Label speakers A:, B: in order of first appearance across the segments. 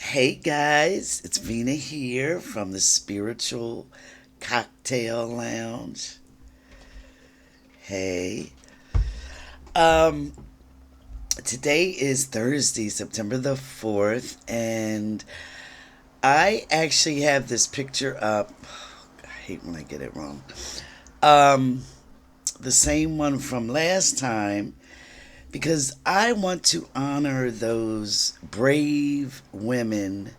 A: Hey guys, it's Venia here from the Spiritual Cocktail Lounge. Hey. Um Today is Thursday, September the 4th, and I actually have this picture up. I hate when I get it wrong. Um the same one from last time because I want to honor those brave women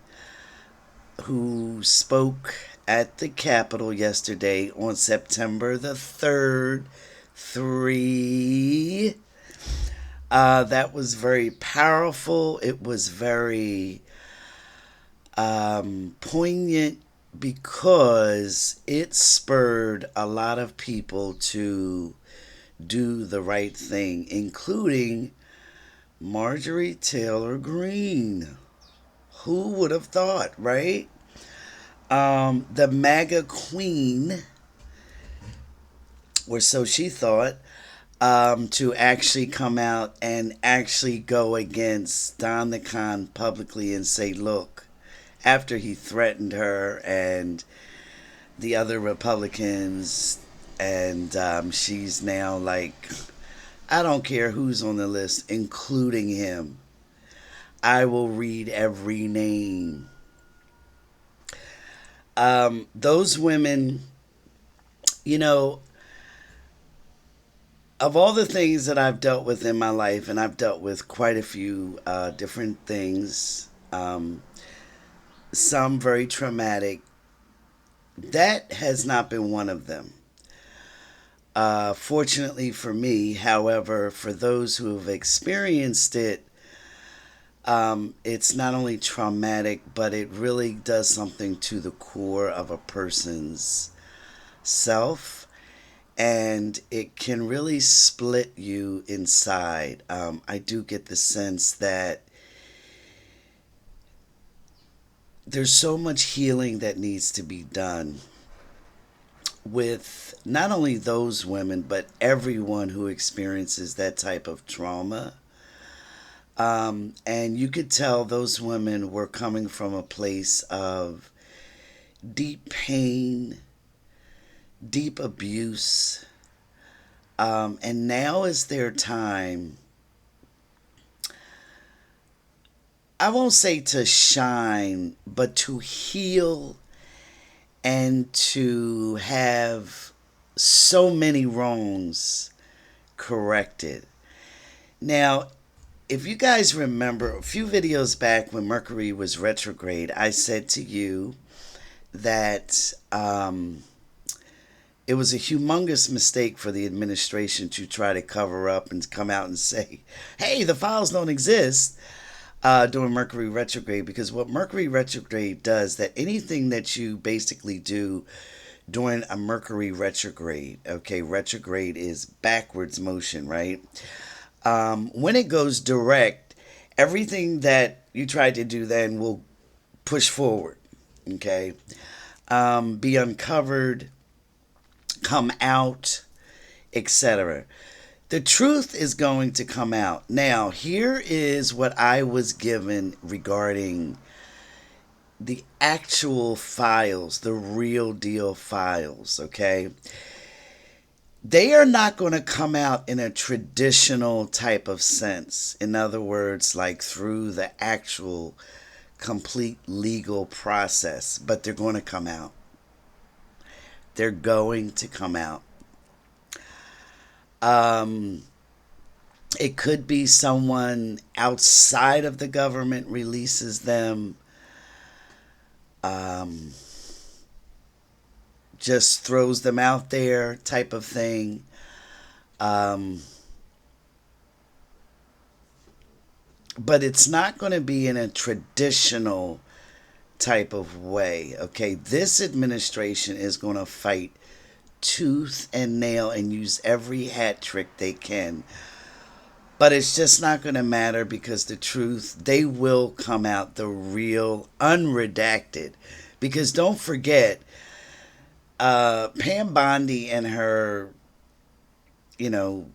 A: who spoke at the Capitol yesterday on September the 3rd. Three. That was very powerful. It was very poignant because it spurred a lot of people to do the right thing, including Marjorie Taylor Greene. Who would have thought, right? The MAGA queen, or so she thought, to actually come out and actually go against Don the Con publicly and say, look, after he threatened her and the other Republicans, and she's now like, I don't care who's on the list, including him. I will read every name. Those women, you know, of all the things that I've dealt with in my life, and I've dealt with quite a few different things, some very traumatic, that has not been one of them. Fortunately for me, however, for those who have experienced it, it's not only traumatic, but it really does something to the core of a person's self, and it can really split you inside. I do get the sense that there's so much healing that needs to be done with not only those women, but everyone who experiences that type of trauma. And you could tell those women were coming from a place of deep pain, deep abuse. And now is their time. I won't say to shine, but to heal and to have so many wrongs corrected. Now, if you guys remember a few videos back when Mercury was retrograde, I said to you that it was a humongous mistake for the administration to try to cover up and come out and say, hey, the files don't exist during Mercury retrograde, because what Mercury retrograde does, that anything that you basically do during a Mercury retrograde, okay, retrograde is backwards motion, right? When it goes direct, everything that you tried to do then will push forward, okay? Be uncovered, come out, etc. The truth is going to come out. Now, here is what I was given regarding the actual files, the real deal files, okay? They are not going to come out in a traditional type of sense. In other words, like through the actual complete legal process, but they're going to come out. They're going to come out. Um, it could be someone outside of the government releases them. Um, just throws them out there type of thing. Um, but it's not going to be in a traditional type of way. Okay, this administration is going to fight tooth and nail and use every hat trick they can. But it's just not going to matter, because the truth, they will come out, the real unredacted. Because don't forget, Pam Bondi and her, you know,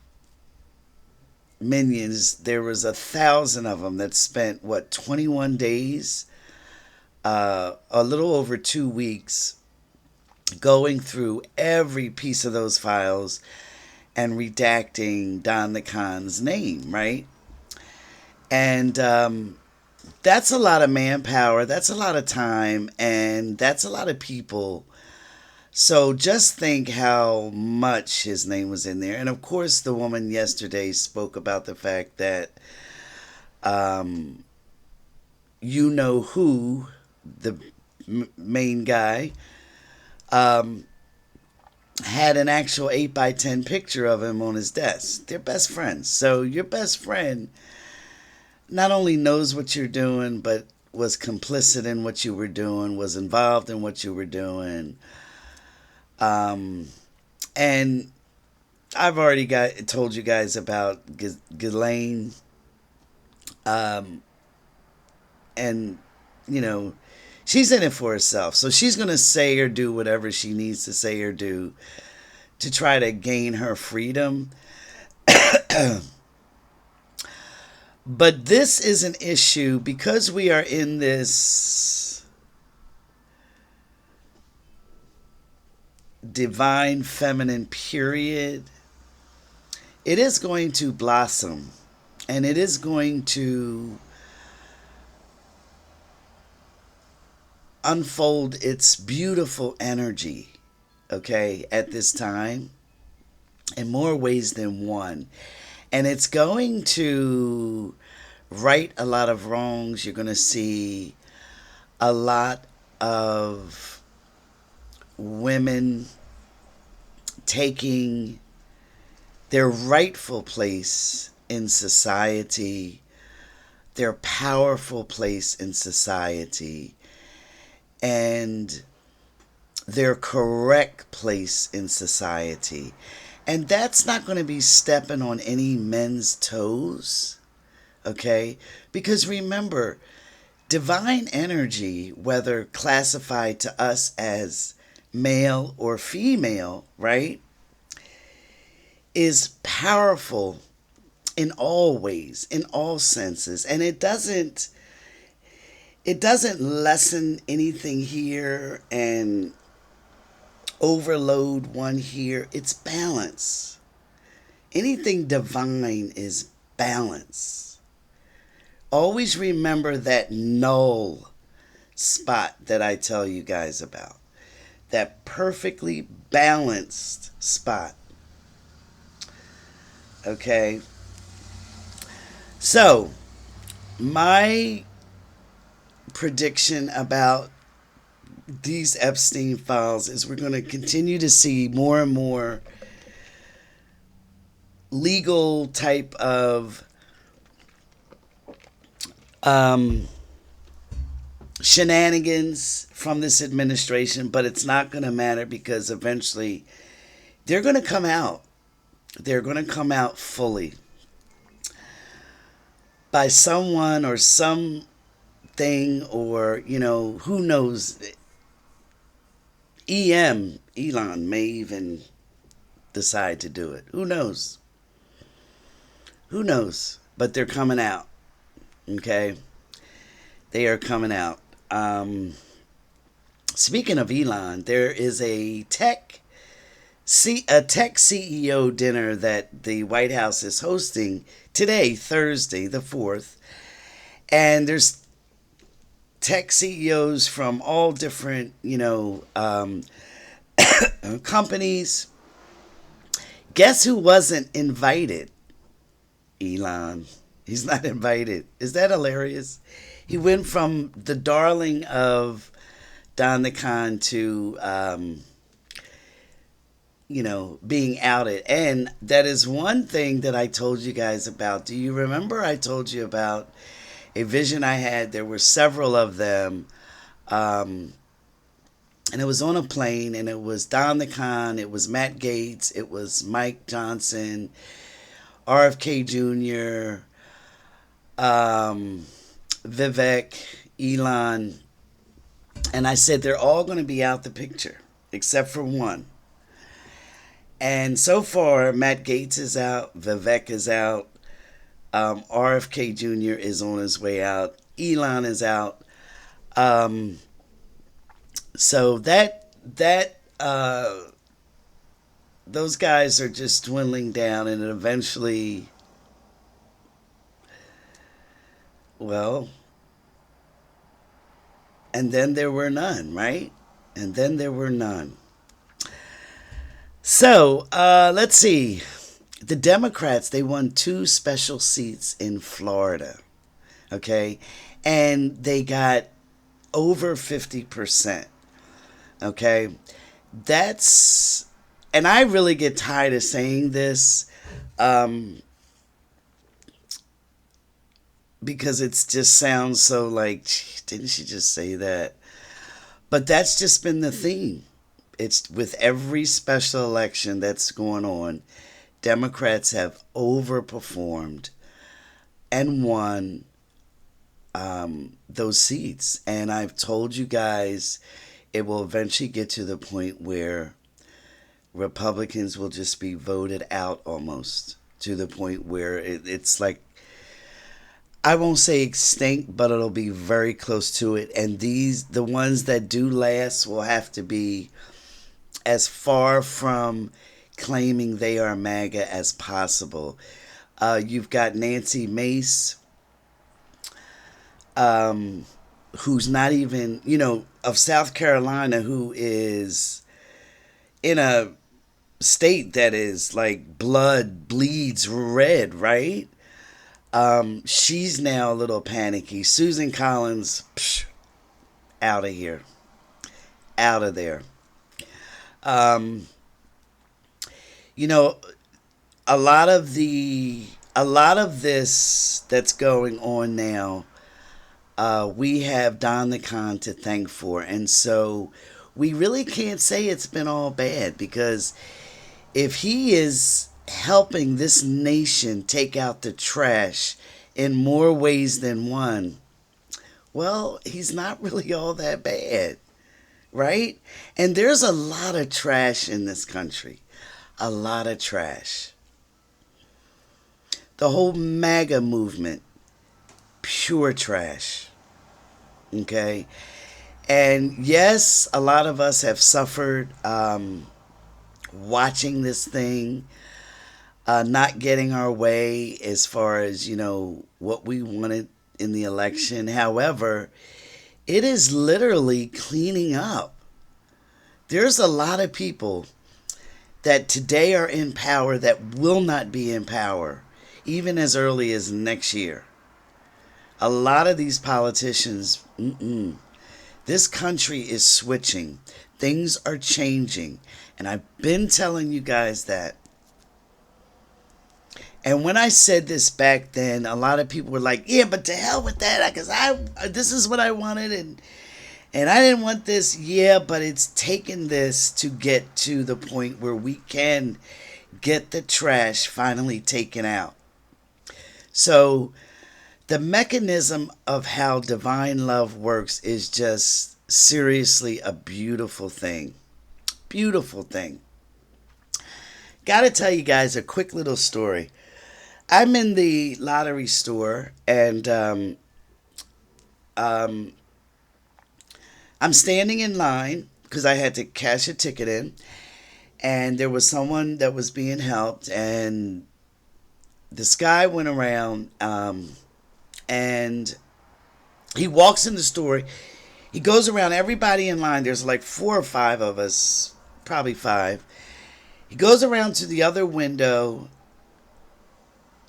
A: minions, there was 1,000 of them that spent, what, 21 days a little over 2 weeks going through every piece of those files and redacting Don the Khan's name, right? And that's a lot of manpower, that's a lot of time, and that's a lot of people. So just think how much his name was in there. And of course, the woman yesterday spoke about the fact that um, you know who, the main guy, um, had an actual 8 by 10 picture of him on his desk. They're best friends. So your best friend not only knows what you're doing, but was complicit in what you were doing, was involved in what you were doing. Um, and I've already told you guys about Ghislaine. Um, and, you know, she's in it for herself. So she's going to say or do whatever she needs to say or do to try to gain her freedom. But this is an issue because we are in this divine feminine period. It is going to blossom and it is going to unfold its beautiful energy, okay, at this time in more ways than one. And it's going to right a lot of wrongs. You're going to see a lot of women taking their rightful place in society, their powerful place in society, and their correct place in society. And that's not going to be stepping on any men's toes, okay? Because remember, divine energy, whether classified to us as male or female, right, is powerful in all ways, in all senses. And it doesn't lessen anything here and overload one here. It's balance. Anything divine is balance. Always remember that null spot that I tell you guys about. That perfectly balanced spot. Okay? So, my prediction about these Epstein files is we're going to continue to see more and more legal type of shenanigans from this administration, but it's not going to matter because eventually they're going to come out. They're going to come out fully by someone or something, or, you know, who knows. Elon may even decide to do it. Who knows? Who knows? But they're coming out. Okay? They are coming out. Speaking of Elon, there is a tech CEO dinner that the White House is hosting today, Thursday, the 4th. And there's tech CEOs from all different, companies. Guess who wasn't invited? Elon. He's not invited. Is that hilarious? He went from the darling of Don the Khan to, being outed. And that is one thing that I told you guys about. Do you remember I told you about a vision I had? There were several of them. And it was on a plane, and it was Don the Khan, it was Matt Gaetz, it was Mike Johnson, RFK Jr., Vivek, Elon. And I said they're all going to be out the picture, except for one. And so far, Matt Gaetz is out, Vivek is out, RFK Jr. is on his way out, Elon is out. Um, so those guys are just dwindling down, and eventually, well, and then there were none, right? And then there were none. So let's see. The Democrats, they won two special seats in Florida, okay? And they got over 50%, okay? That's, and I really get tired of saying this um, because it just sounds so like, didn't she just say that? But that's just been the theme. It's with every special election that's going on, Democrats have overperformed and won those seats. And I've told you guys it will eventually get to the point where Republicans will just be voted out almost to the point where it's like, I won't say extinct, but it'll be very close to it. And the ones that do last, will have to be as far from claiming they are MAGA as possible. You've got Nancy Mace, um, who's not even, of South Carolina, who is in a state that is like blood bleeds red, right? She's now a little panicky. Susan Collins, out of here, out of there. Um, you know, a lot of this that's going on now, we have Don the Con to thank for, and so we really can't say it's been all bad, because if he is helping this nation take out the trash in more ways than one, well, he's not really all that bad, right? And there's a lot of trash in this country. A lot of trash. The whole MAGA movement, pure trash. Okay? And yes, a lot of us have suffered watching this thing, not getting our way as far as, what we wanted in the election. However, it is literally cleaning up. There's a lot of people that today are in power that will not be in power even as early as next year. A lot of these politicians, this country is switching. Things are changing. And I've been telling you guys that. And when I said this back then, a lot of people were like, yeah, but to hell with that, because this is what I wanted, and I didn't want this. Yeah, but it's taken this to get to the point where we can get the trash finally taken out. So the mechanism of how divine love works is just seriously a beautiful thing. Beautiful thing. Gotta tell you guys a quick little story. I'm in the lottery store, and um, I'm standing in line because I had to cash a ticket in, and there was someone that was being helped, and this guy went around, and he walks in the store. He goes around everybody in line. There's like 4 or 5 of us, probably 5. He goes around to the other window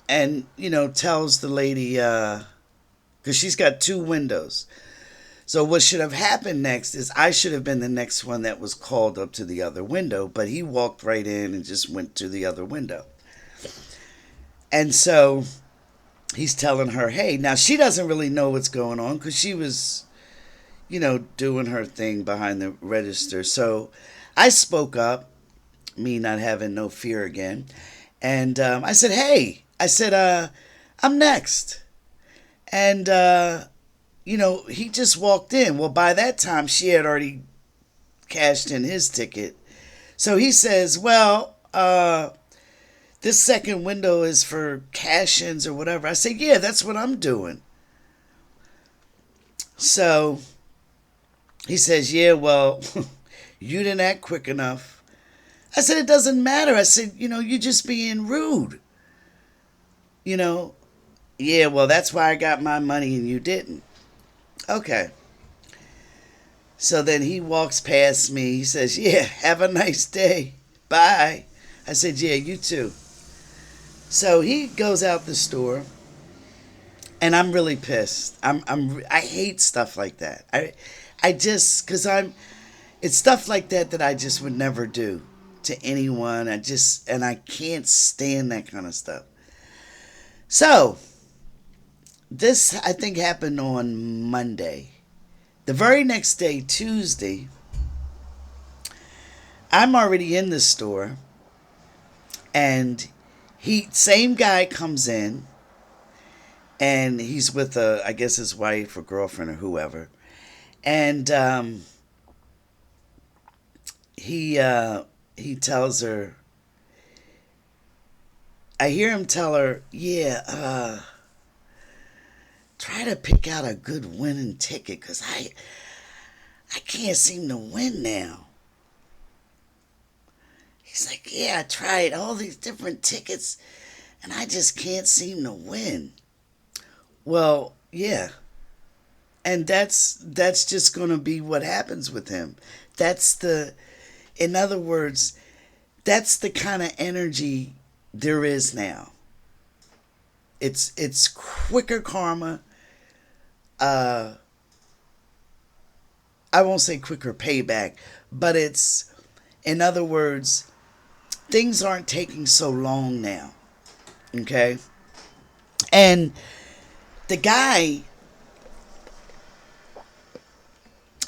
A: and, tells the lady, because she's got 2 windows. So what should have happened next is I should have been the next one that was called up to the other window, but he walked right in and just went to the other window. And so he's telling her, hey, now she doesn't really know what's going on because she was, doing her thing behind the register. So I spoke up, me not having no fear again. And I said, hey, I'm next. And, he just walked in. Well, by that time, she had already cashed in his ticket. So he says, well, this second window is for cash-ins or whatever. I say, yeah, that's what I'm doing. So He says, yeah, well, you didn't act quick enough. I said, it doesn't matter. I said, you're just being rude. You know, yeah, well, that's why I got my money and you didn't. Okay. So then he walks past me. He says, yeah, have a nice day. Bye. I said, yeah, you too. So he goes out the store, and I'm really pissed. I hate stuff like that. I just, because it's stuff like that that I just would never do to anyone. And I can't stand that kind of stuff. So, this, I think, happened on Monday. The very next day, Tuesday, I'm already in the store, and same guy comes in, and he's with I guess his wife or girlfriend or whoever, and he tells her. I hear him tell her, yeah, try to pick out a good winning ticket, because I can't seem to win now. He's like, yeah, I tried all these different tickets and I just can't seem to win. Well, yeah. And that's just going to be what happens with him. In other words, that's the kind of energy there is now. It's quicker karma. I won't say quicker payback, but in other words, things aren't taking so long now. Okay? And the guy,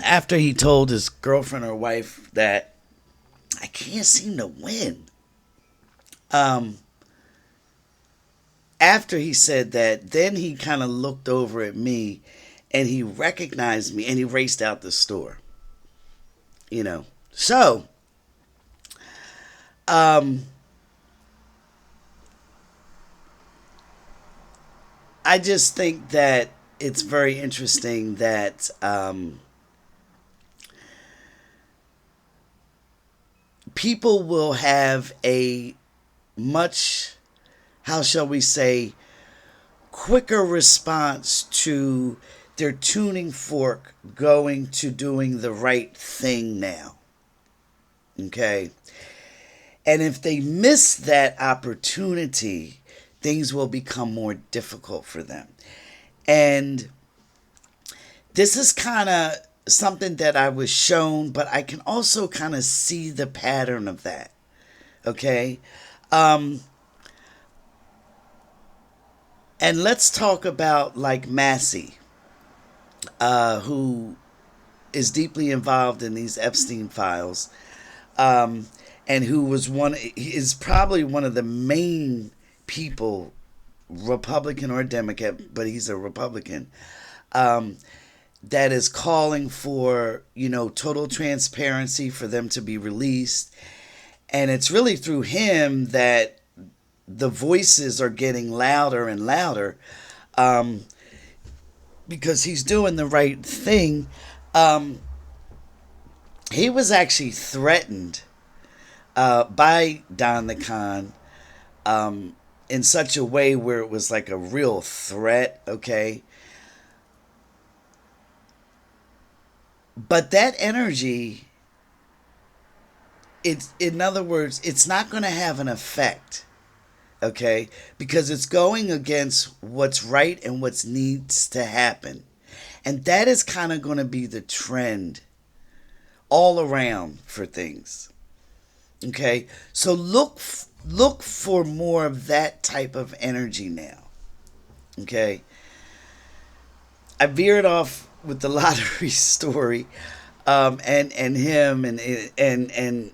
A: after he told his girlfriend or wife that I can't seem to win, after he said that, then he kind of looked over at me and he recognized me and he raced out the store. So, I just think that it's very interesting that people will have a much, how shall we say, quicker response to their tuning fork going to doing the right thing now. Okay? And if they miss that opportunity, things will become more difficult for them. And this is kind of something that I was shown, but I can also kind of see the pattern of that. Okay? And let's talk about like Massey, who is deeply involved in these Epstein files, and who is probably one of the main people, Republican or Democrat, but he's a Republican, that is calling for, total transparency for them to be released. And it's really through him that the voices are getting louder and louder, because he's doing the right thing. He was actually threatened by Don the Con, in such a way where it was like a real threat, okay? But that energy, in other words, it's not going to have an effect, okay? Because it's going against what's right and what needs to happen. And that is kind of going to be the trend all around for things. Okay? So look for more of that type of energy now. Okay? I veered off with the lottery story, and him and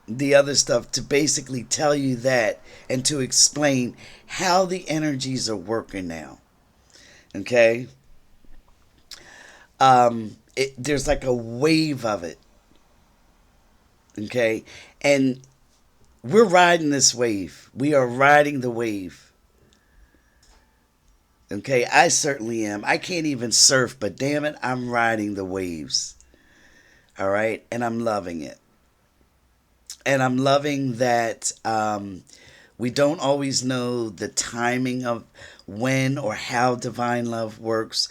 A: the other stuff, to basically tell you that and to explain how the energies are working now. Okay? There's like a wave of it. Okay? And we're riding this wave. We are riding the wave. Okay? I certainly am. I can't even surf, but damn it, I'm riding the waves. All right. And I'm loving it. And I'm loving that we don't always know the timing of when or how divine love works,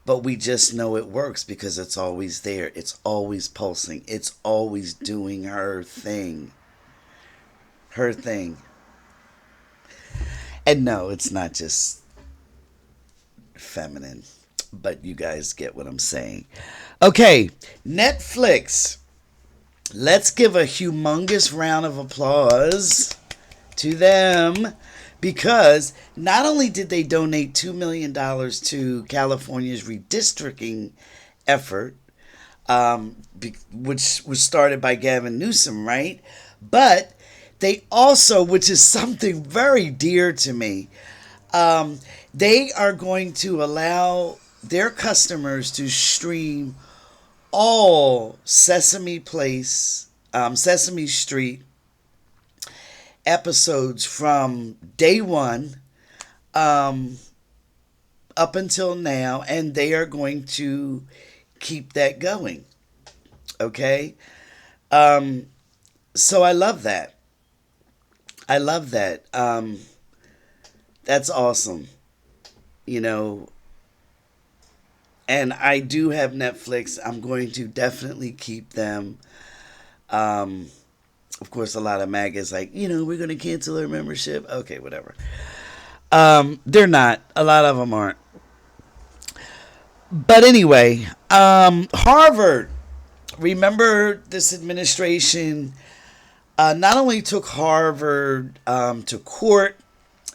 A: but we just know it works because it's always there. It's always pulsing. It's always doing her thing. Her thing. And no, it's not just feminine, but you guys get what I'm saying. Okay, Netflix. Let's give a humongous round of applause to them because not only did they donate $2 million to California's redistricting effort, which was started by Gavin Newsom, right? But they also, which is something very dear to me, they are going to allow their customers to stream all Sesame Street episodes from day one um, up until now, and they are going to keep that going. Okay? Um, so I love that. I love that. That's awesome. You know, and I do have Netflix. I'm going to definitely keep them. Um, of course, a lot of MAGAs like, we're going to cancel our membership. Okay, whatever. They're not. A lot of them aren't. But anyway, Harvard. Remember, this administration not only took Harvard to court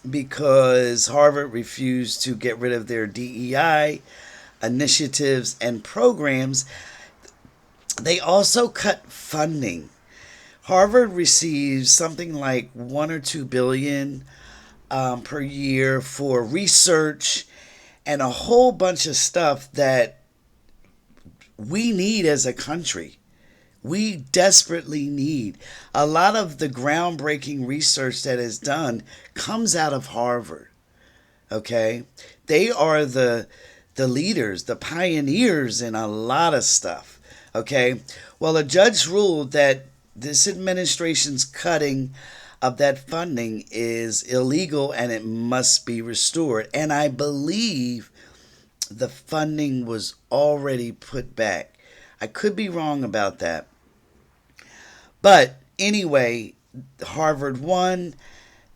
A: because Harvard refused to get rid of their DEI initiatives and programs, they also cut funding. Harvard receives something like 1 or 2 billion per year for research and a whole bunch of stuff that we need as a country. We desperately need. A lot of the groundbreaking research that is done comes out of Harvard. Okay? They are the leaders, the pioneers in a lot of stuff. Okay? Well, a judge ruled that this administration's cutting of that funding is illegal and it must be restored. And I believe the funding was already put back. I could be wrong about that. But anyway, Harvard won.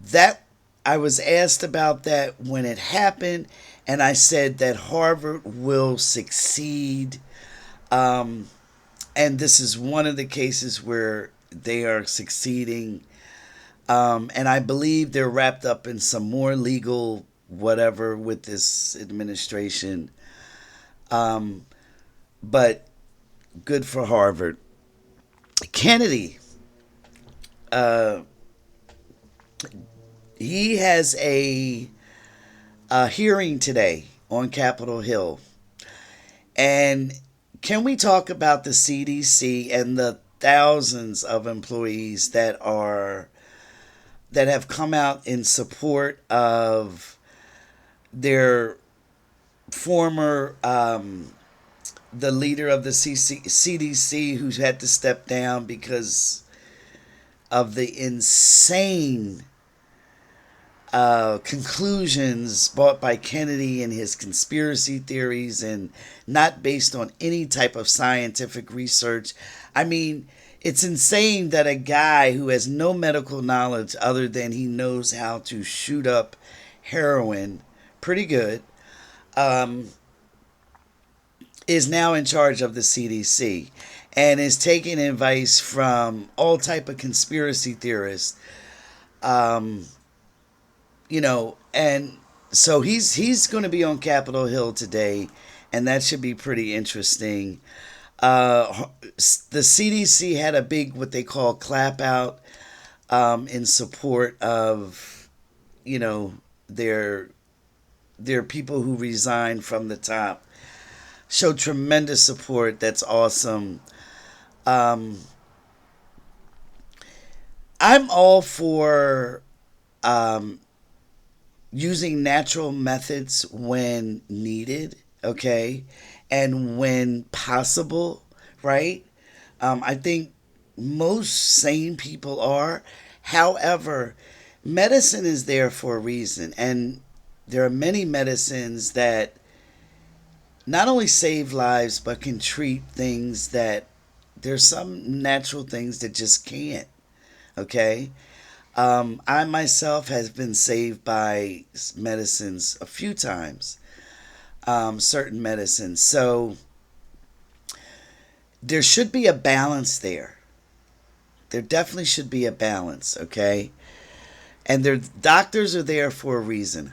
A: That I was asked about that when it happened, and I said that Harvard will succeed. And this is one of the cases where they are succeeding. And I believe they're wrapped up in some more legal whatever with this administration. But good for Harvard. Kennedy, uh, he has a hearing today on Capitol Hill. And can we talk about the CDC and the thousands of employees that have come out in support of their former the leader of the CDC who's had to step down because of the insane conclusions brought by Kennedy and his conspiracy theories and not based on any type of scientific research. I mean, it's insane that a guy who has no medical knowledge other than he knows how to shoot up heroin pretty good is now in charge of the CDC and is taking advice from all type of conspiracy theorists. Um, and so he's going to be on Capitol Hill today, and that should be pretty interesting. The CDC had a big what they call clap out in support of their people who resigned from the top. Show tremendous support. That's awesome. Um, I'm all for using natural methods when needed, okay, and when possible, right? I think most sane people are. However, medicine is there for a reason, and there are many medicines that not only save lives but can treat things that there's some natural things that just can't. Okay, I myself have been saved by medicines a few times, certain medicines. So there should be a balance there. There definitely should be a balance, okay? And their doctors are there for a reason.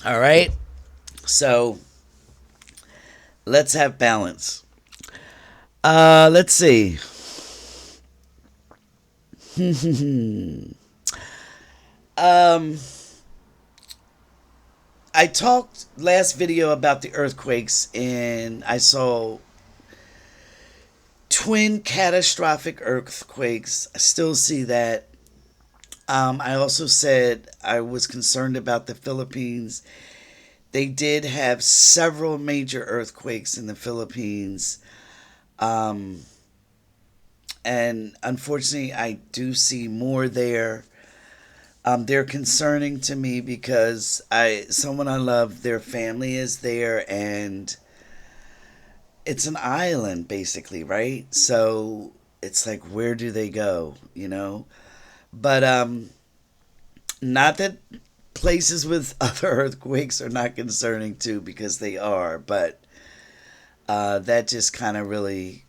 A: All right? So let's have balance. Let's see. um, I talked last video about the earthquakes, and I saw twin catastrophic earthquakes. I still see that. I also said I was concerned about the Philippines. They did have several major earthquakes in the Philippines. Um, and unfortunately, I do see more there. They're concerning to me because someone I love, their family is there, and it's an island basically, right? So it's like, where do they go? But not that places with other earthquakes are not concerning too, because they are. But that just kind of really,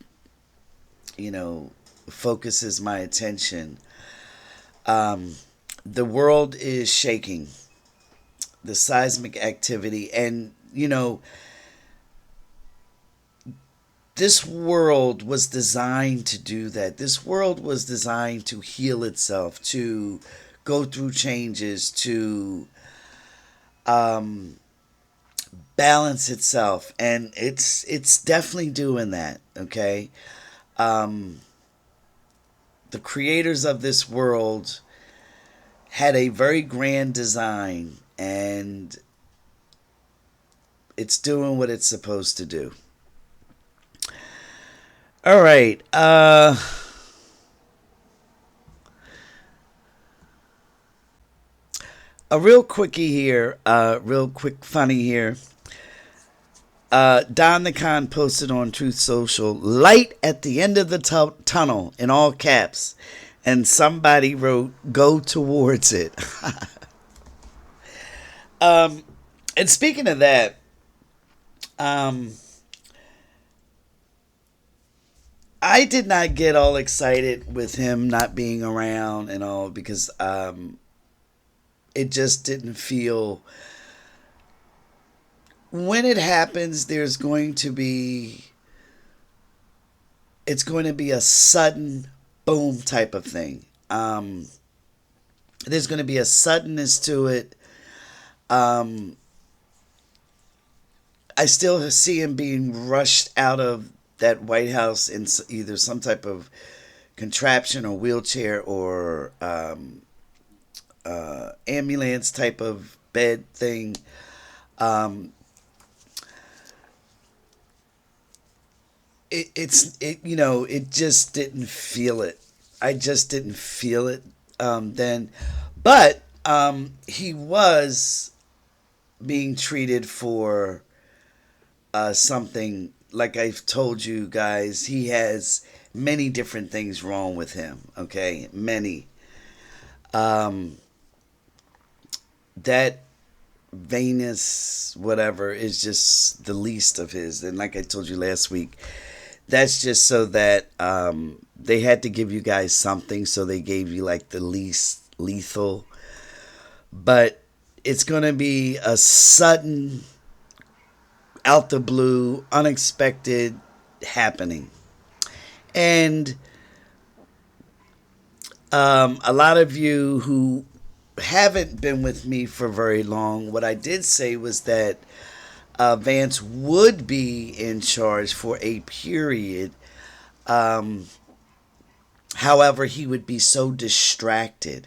A: you know, focuses my attention. Um, the world is shaking. The seismic activity, and this world was designed to do that. This world was designed to heal itself, to go through changes, to um, balance itself, and it's definitely doing that. Okay, um, the creators of this world had a very grand design, and it's doing what it's supposed to do. All right. A real quickie here. Real quick funny here. Don the Con posted on Truth Social, "Light at the end of the tunnel" in all caps, and somebody wrote, "Go towards it." um, and speaking of that, um, I did not get all excited with him not being around and all, because it just didn't feel. When it happens, it's going to be a sudden boom type of thing. There's going to be a suddenness to it. Um, I still see him being rushed out of that White House in either some type of contraption or wheelchair or ambulance type of bed thing. Um, it just didn't feel it. I just didn't feel it then, but he was being treated for something. Like I've told you guys, he has many different things wrong with him. Okay, many. Um, that Venus, whatever, is just the least of his. And like I told you last week, that's just so that they had to give you guys something, so they gave you like the least lethal. But it's going to be a sudden, out the blue, unexpected happening. And a lot of you who haven't been with me for very long, what I did say was that Vance would be in charge for a period. Um, However, he would be so distracted.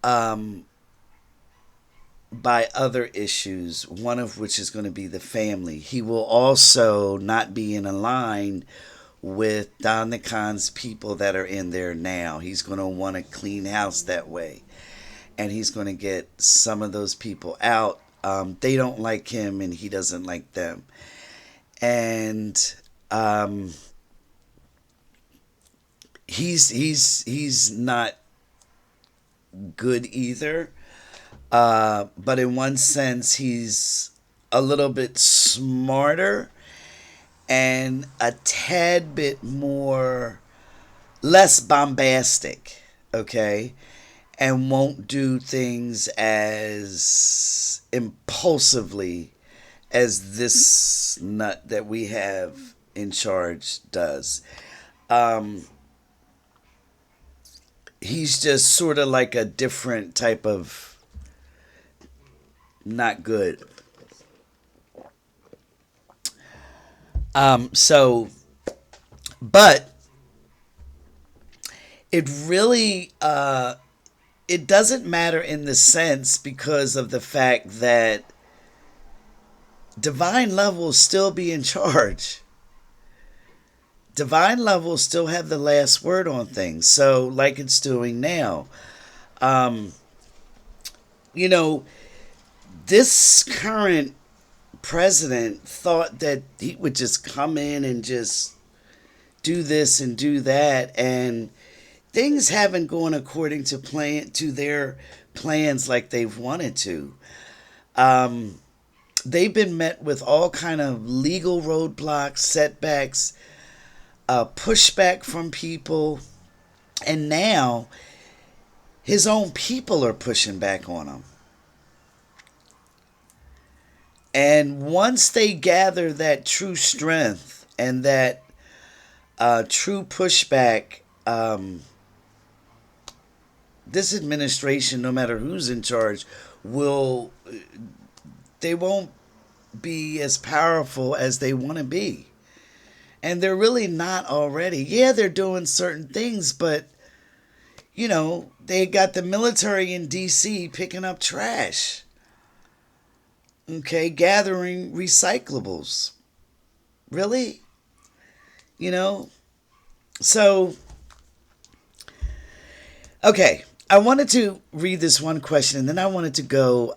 A: Um, by other issues, one of which is going to be the family. He will also not be in a line with Don the Khan's people that are in there now. He's going to want to clean house that way. And he's going to get some of those people out. They don't like him and he doesn't like them. And he's not good either. But in one sense, he's a little bit smarter and a tad bit more, less bombastic, okay? And won't do things as impulsively as this nut that we have in charge does. Um, he's just sort of like a different type of not good. So, but it really, it doesn't matter in the sense because of the fact that divine love will still be in charge. Divine love will still have the last word on things. So, like it's doing now. Um, you know, this current president thought that he would just come in and just do this and do that, and things haven't gone according to their plans like they've wanted to. Um, they've been met with all kind of legal roadblocks, setbacks, pushback from people, and now his own people are pushing back on him. And once they gather that true strength and that true pushback, this administration, no matter who's in charge, will they won't be as powerful as they want to be. And they're really not already. Yeah, they're doing certain things, but they got the military in DC picking up trash. Okay, gathering recyclables. Really? So, okay, I wanted to read this one question and then I wanted to go.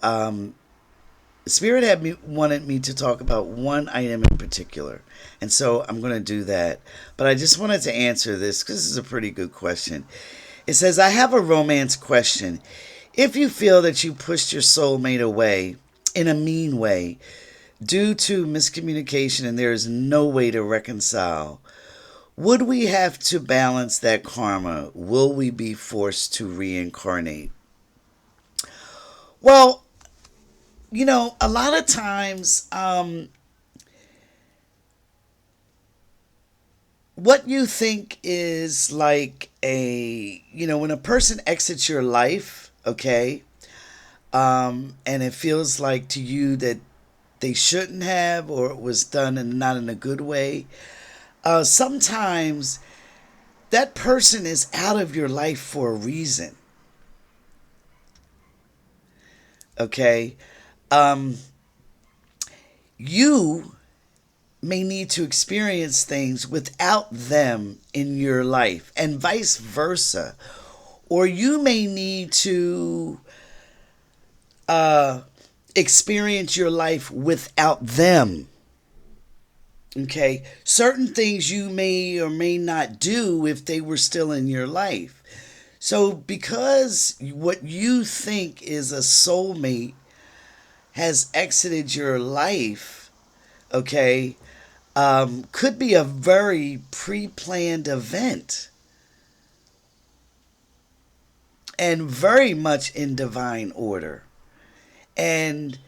A: Spirit wanted me to talk about one item in particular. And so I'm going to do that. But I just wanted to answer this because this is a pretty good question. It says, I have a romance question. If you feel that you pushed your soulmate away in a mean way due to miscommunication and there is no way to reconcile, would we have to balance that karma? Will we be forced to reincarnate? Well, a lot of times, what you think is like when a person exits your life, okay, and it feels like to you that they shouldn't have, or it was done and not in a good way. Sometimes that person is out of your life for a reason. Okay, you may need to experience things without them in your life, and vice versa, or you may need to experience your life without them. Okay, certain things you may or may not do if they were still in your life. So because what you think is a soulmate has exited your life, okay, could be a very pre-planned event and very much in divine order, and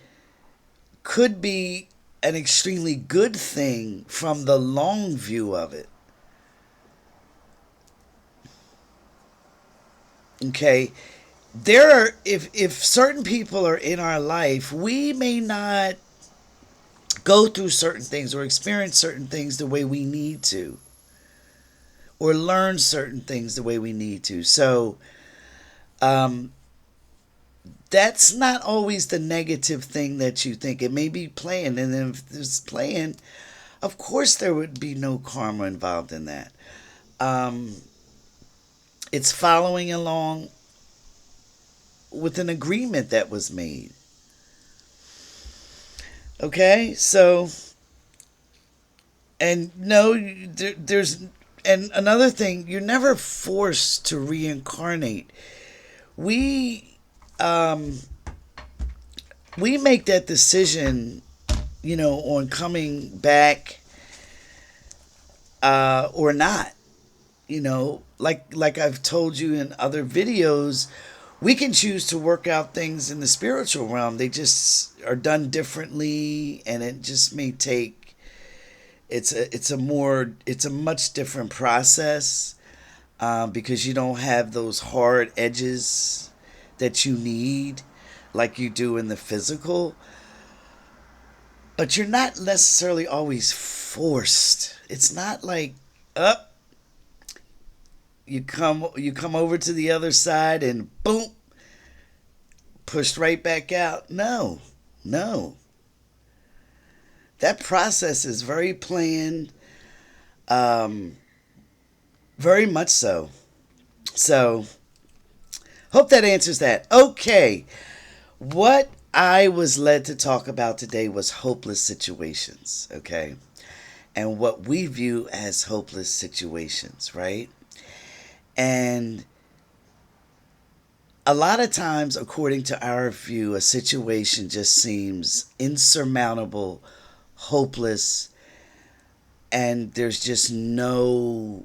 A: could be an extremely good thing from the long view of it. Okay, if certain people are in our life, we may not go through certain things or experience certain things the way we need to, or learn certain things the way we need to. So that's not always the negative thing that you think. It may be playing, and if it's playing, of course there would be no karma involved in that. Um, it's following along with an agreement that was made. Okay, so and no, there's and another thing, you're never forced to reincarnate. We um, we make that decision, on coming back or not. Like I've told you in other videos, we can choose to work out things in the spiritual realm. They just are done differently, and it just may take. It's a much different process because you don't have those hard edges that you need like you do in the physical. But you're not necessarily always forced. It's not like up you come over to the other side and boom, pushed right back out. No. No. That process is very planned, um, very much so. So, hope that answers that. Okay. What I was led to talk about today was hopeless situations, okay? And what we view as hopeless situations, right? And a lot of times, according to our view, a situation just seems insurmountable, hopeless, and there's just no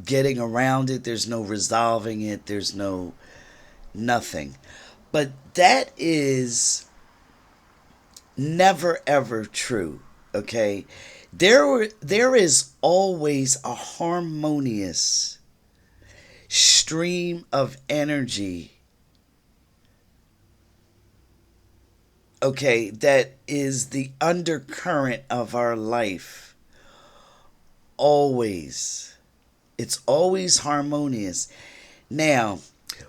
A: getting around it, there's no resolving it, there's no nothing. But that is never ever true, okay? There is always a harmonious stream of energy, okay, that is the undercurrent of our life. Always. It's always harmonious. Now,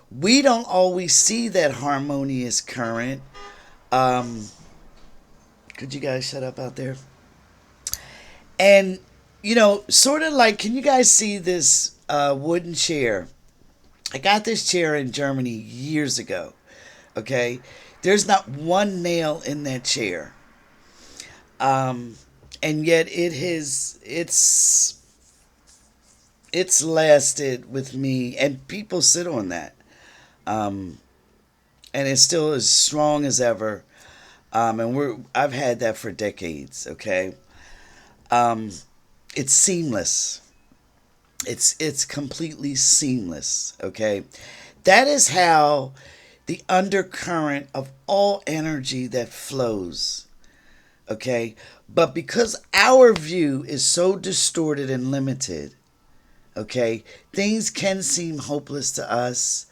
A: we don't always see that harmonious current. Um, could you guys shut up out there? And, sort of like, can you guys see this wooden chair? I got this chair in Germany years ago. Okay? There's not one nail in that chair. Um, and yet it's lasted with me, and people sit on that. Um, and it's still as strong as ever. And I've had that for decades, okay? Um, it's seamless. It's completely seamless, okay? That is how the undercurrent of all energy that flows, okay? But because our view is so distorted and limited, okay, things can seem hopeless to us,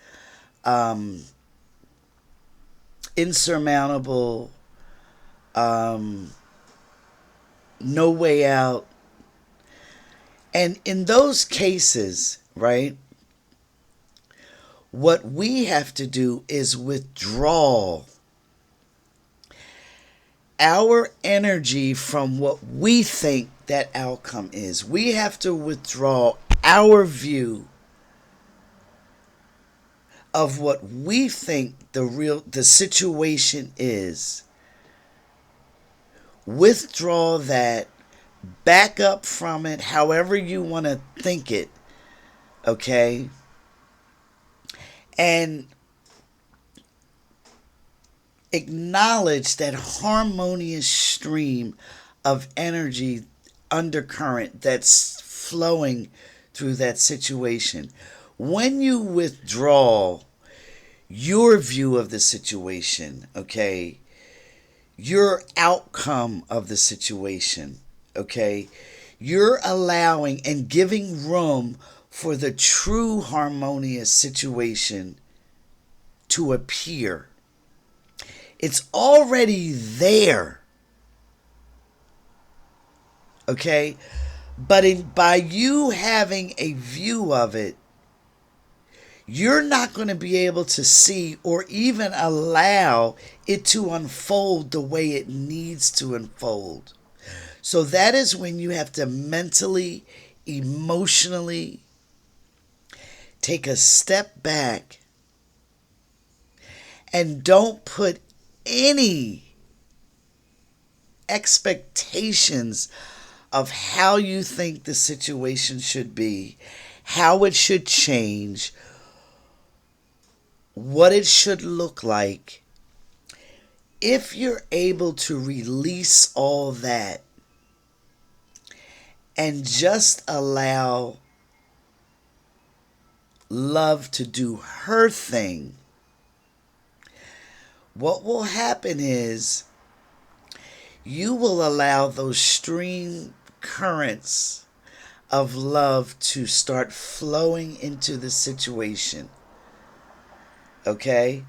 A: um, insurmountable, um, no way out. And in those cases, right, what we have to do is withdraw our energy from what we think that outcome is. We have to withdraw our view of what we think the situation is. Withdraw that, back up from it, however you want to think it, okay? And acknowledge that harmonious stream of energy undercurrent that's flowing through that situation. When you withdraw your view of the situation, okay, your outcome of the situation, okay, you're allowing and giving room for the true harmonious situation to appear. It's already there, okay? But by you having a view of it, you're not going to be able to see or even allow it to unfold the way it needs to unfold. So that is when you have to mentally, emotionally take a step back and don't put any expectations of how you think the situation should be, how it should change, what it should look like. If you're able to release all that and just allow love to do her thing, what will happen is you will allow those stream currents of love to start flowing into the situation. Okay?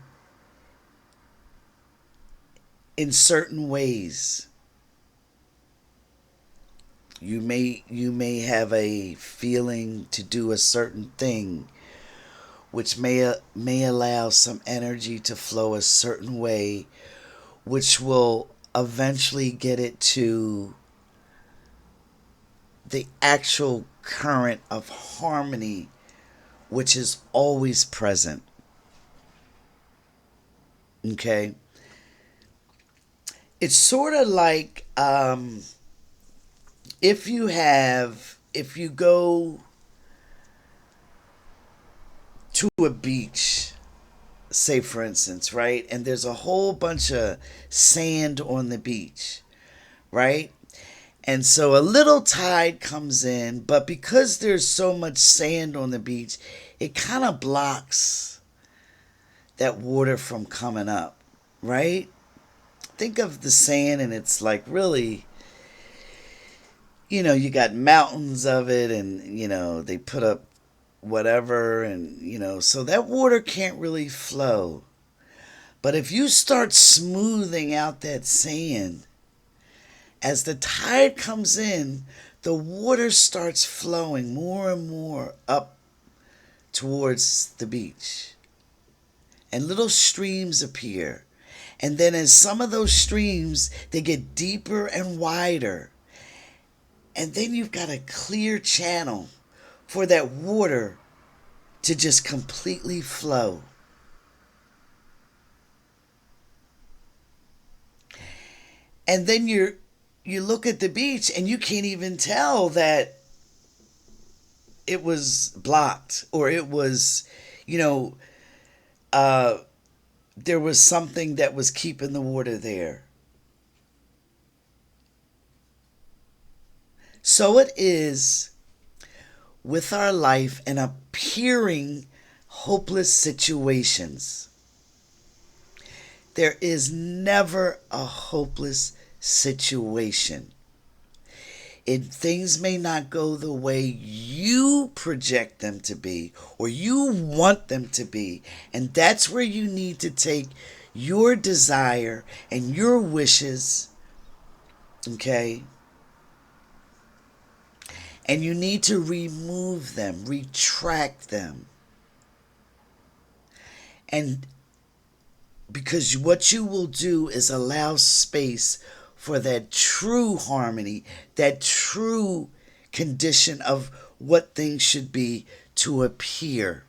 A: In certain ways. You may have a feeling to do a certain thing, which may allow some energy to flow a certain way, which will eventually get it to the actual current of harmony, which is always present. Okay? It's sort of like if you go to a beach, say for instance, right, and there's a whole bunch of sand on the beach, right? And so a little tide comes in, but because there's so much sand on the beach, it kind of blocks that water from coming up, right? Think of the sand and it's like really, you got mountains of it, and they put up whatever, and so that water can't really flow. But if you start smoothing out that sand, as the tide comes in, the water starts flowing more and more up towards the beach, and little streams appear. And then as some of those streams, they get deeper and wider, and then you've got a clear channel for that water to just completely flow. And then you look at the beach and you can't even tell that it was blocked, or it was, there was something that was keeping the water there. So it is with our life and appearing hopeless situations. There is never a hopeless situation. Things may not go the way you project them to be or you want them to be. And that's where you need to take your desire and your wishes, okay? And you need to remove them, retract them. And because what you will do is allow space for that true harmony, that true condition of what things should be to appear.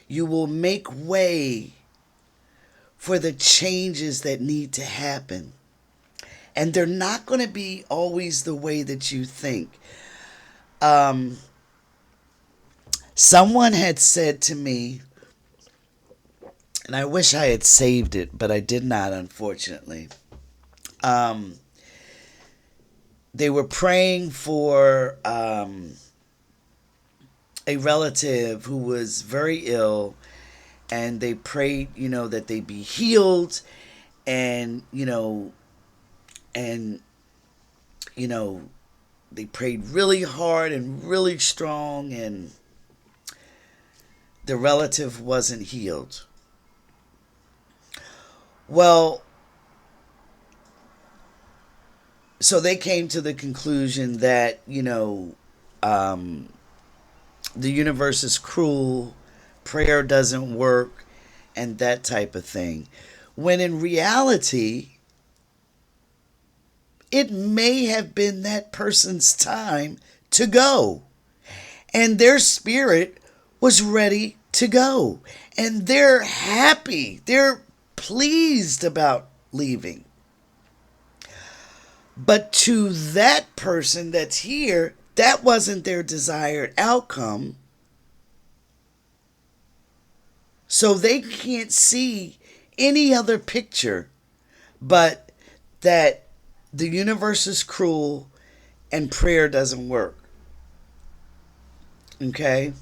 A: You will make way for the changes that need to happen. And they're not going to be always the way that you think. Someone had said to me, and I wish I had saved it, but I did not, unfortunately. They were praying for a relative who was very ill, and they prayed, that they be healed, and they prayed really hard and really strong, and the relative wasn't healed. Well, so they came to the conclusion that, the universe is cruel, prayer doesn't work and that type of thing. When in reality, it may have been that person's time to go. And their spirit was ready to go. And they're happy. They're pleased about leaving. But to that person that's here, that wasn't their desired outcome. So they can't see any other picture but that the universe is cruel and prayer doesn't work. Okay?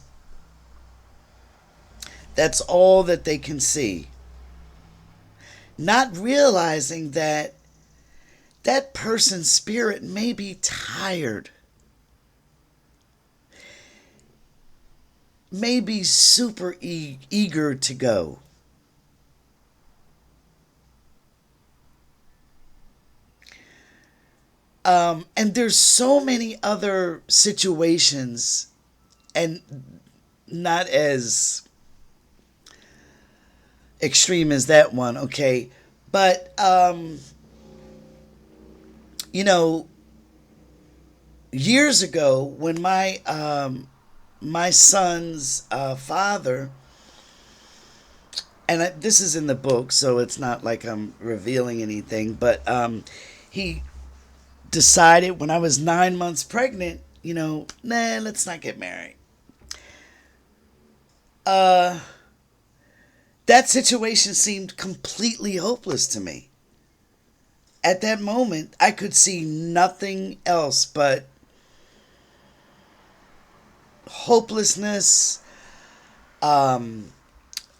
A: That's all that they can see. Not realizing that that person's spirit may be tired, may be super eager to go. And there's so many other situations, and not as extreme as that one, okay? But, you know, years ago when my son's father, and this is in the book, so it's not like I'm revealing anything, but he decided when I was 9 months pregnant, let's not get married. That situation seemed completely hopeless to me. At that moment, I could see nothing else but hopelessness, a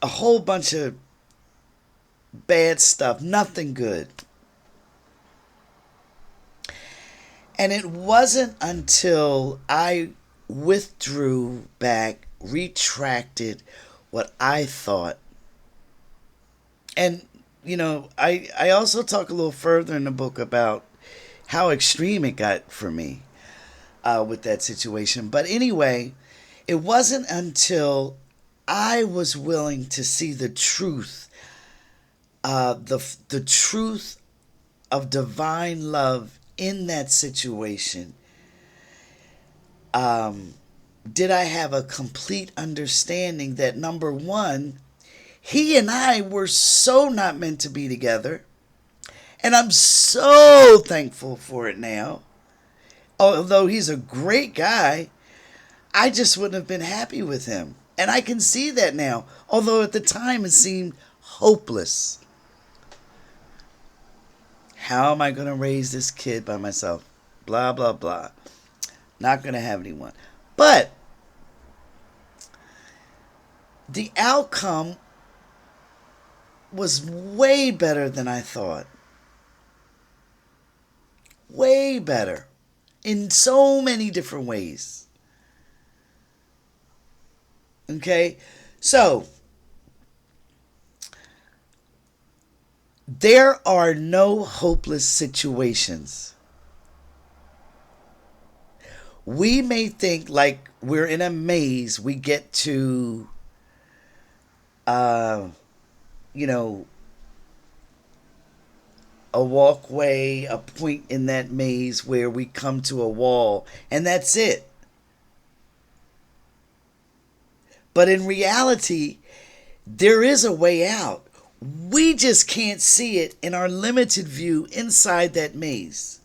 A: whole bunch of bad stuff, nothing good. And it wasn't until I withdrew back, retracted what I thought. And, I also talk a little further in the book about how extreme it got for me with that situation. But anyway, it wasn't until I was willing to see the truth, the truth of divine love in that situation, did I have a complete understanding that, number one, he and I were so not meant to be together. And I'm so thankful for it now. Although he's a great guy, I just wouldn't have been happy with him. And I can see that now. Although at the time it seemed hopeless. How am I going to raise this kid by myself? Blah, blah, blah. Not going to have anyone. But the outcome was way better than I thought. Way better. In so many different ways. Okay? So, there are no hopeless situations. We may think like we're in a maze. We get to, a walkway, a point in that maze where we come to a wall, and that's it. But in reality, there is a way out. We just can't see it in our limited view inside that maze.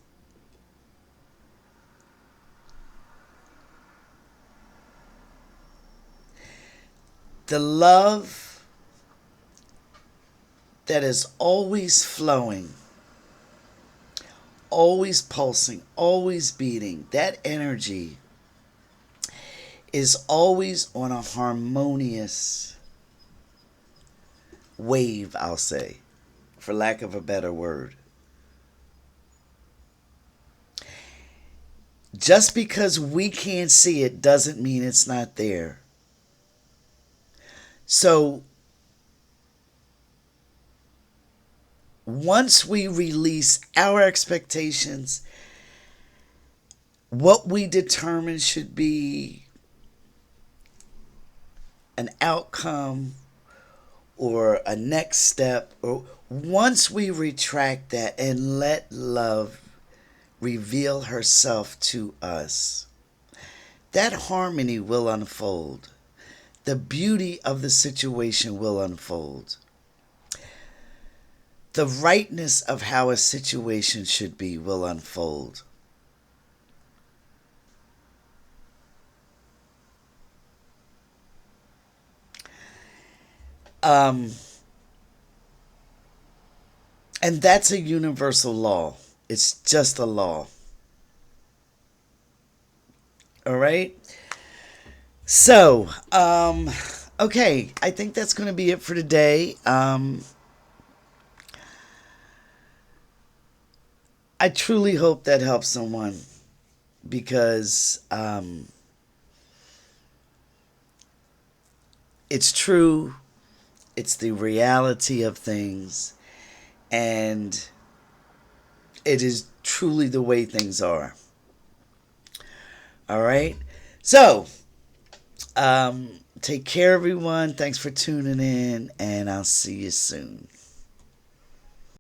A: The love that is always flowing, always pulsing, always beating, that energy is always on a harmonious wave, I'll say, for lack of a better word. Just because we can't see it doesn't mean it's not there. So, once we release our expectations, what we determine should be an outcome or a next step, or once we retract that and let love reveal herself to us, that harmony will unfold. The beauty of the situation will unfold. The rightness of how a situation should be will unfold. Um, and that's a universal law. It's just a law. All right? So, okay, I think that's going to be it for today. I truly hope that helps someone because it's true, it's the reality of things, and it is truly the way things are. All right? So, take care, everyone. Thanks for tuning in, and I'll see you soon.